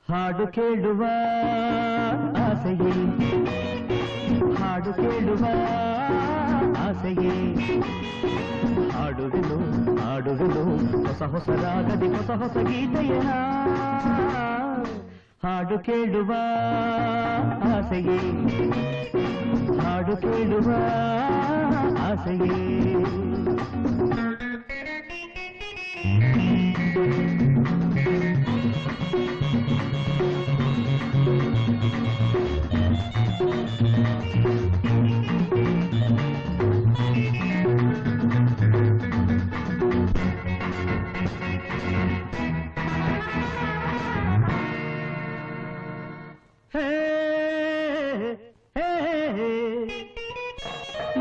ಹಾಡು ಕೇಳುವ ಆಸೆಯೇ ಹಾಡು ಕೇಳುವ ಆಸೆಯೇ ಹಾಡುವೆನು ಹಾಡುವೆನು ಹೊಸ ಹೊಸ ರಾಗದಿ ಹೊಸ ಹೊಸ ಗೀತೆಯ ಹಾಡು ಕೇಳುವ ಆಸೆಯೇ ಹಾಡು ಕೇಳುವ ಆಸೆಯೇ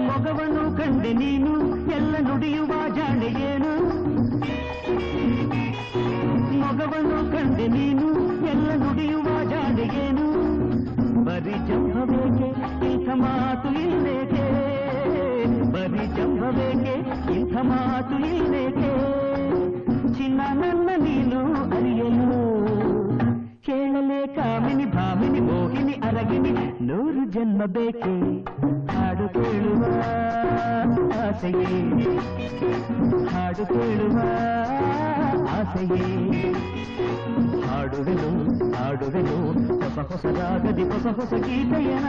ಮೊಗವನ್ನು ಕಂಡೆ ನೀನು ಎಲ್ಲ ನುಡಿಯುವ ಜಾಣೆಯೇನು ಮೊಗವನ್ನು ಕಂಡೆ ನೀನು ಎಲ್ಲ ನುಡಿಯುವ ಜಾಣೆಯೇನು ಬರೀ ಜಂಭವೇಕೆ ಇಂಥ ಮಾತು ಇಲ್ಲೇಕೆ ಬರೀ ಜಂಭವೇಕೆ ಇಂಥ ಮಾತು ಇಲ್ಲೇಕೆ ಚಿನ್ನ ನನ್ನ ನೀನು ಅರಿಯಲು ಕೇಳಲೇ ಕಾಮಿನಿ ಭಾಮಿನಿ ಮೋಹಿನಿ ಅರಗಿನಿ 100 ಜನ್ಮ ಬೇಕೆ ಹಾಡು ಕೇಳುವ ಆಸೆಯೇ ಹಾಡು ಕೇಳುವ ಆಸೆಯೇ ಹಾಡುವೆನು ಹಾಡುವೆನು ಹೊಸ ಹೊಸ ರಾಗದಿ ಹೊಸ ಹೊಸ ಗೀತೆಯನ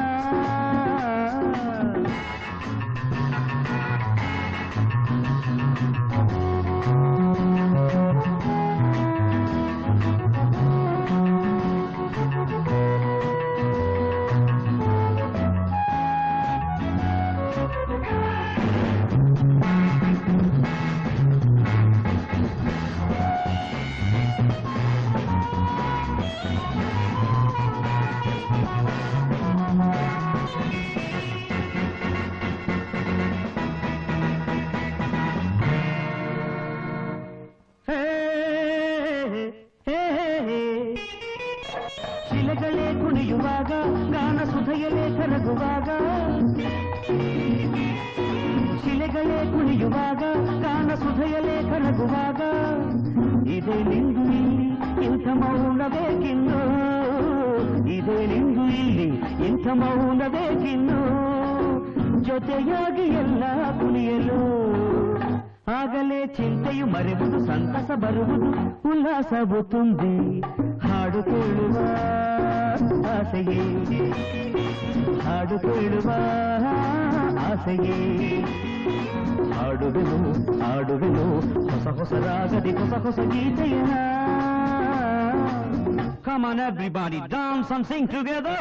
ಶಿಲೆಗಳೇ ಕುಣಿಯುವಾಗ ಗಾನ ಸುಧೆಯಲೇ ಕರಗುವಾಗ ಶಿಲೆಗಳೇ ಕುಣಿಯುವಾಗ ಗಾನ ಸುಧೆಯಲೇ ಕರಗುವಾಗ ಇದೇ ನಿಂದು ಇಲ್ಲಿ ಇಂಥ ಮೌನ ಬೇಕಿನ್ನು ಇದೇ ನಿಂದು ಇಲ್ಲಿ ಇಂಥ ಮೌನ ಬೇಕಿನ್ನು ಜೊತೆಯಾಗಿ ಎಲ್ಲ ಕುಣಿಯಲು ಆಗಲೇ ಚಿಂತೆಯು ಮರೆಯುವುದು ಸಂತಸ ಬರುವುದು ಉಲ್ಲಾಸವು ತುಂಬಿ ಹಾಡು ಕೇಳುವ ಆಸೆಯೇ ಹಾಡು ಕೇಳುವ ಆಸೆಯೇ ಹಾಡುವೆನು ಹಾಡುವೆನು ಹೊಸ ಹೊಸ ರಾಗದಿ ಹೊಸ ಹೊಸ ಗೀತೆಯ Come on everybody, dance and sing together.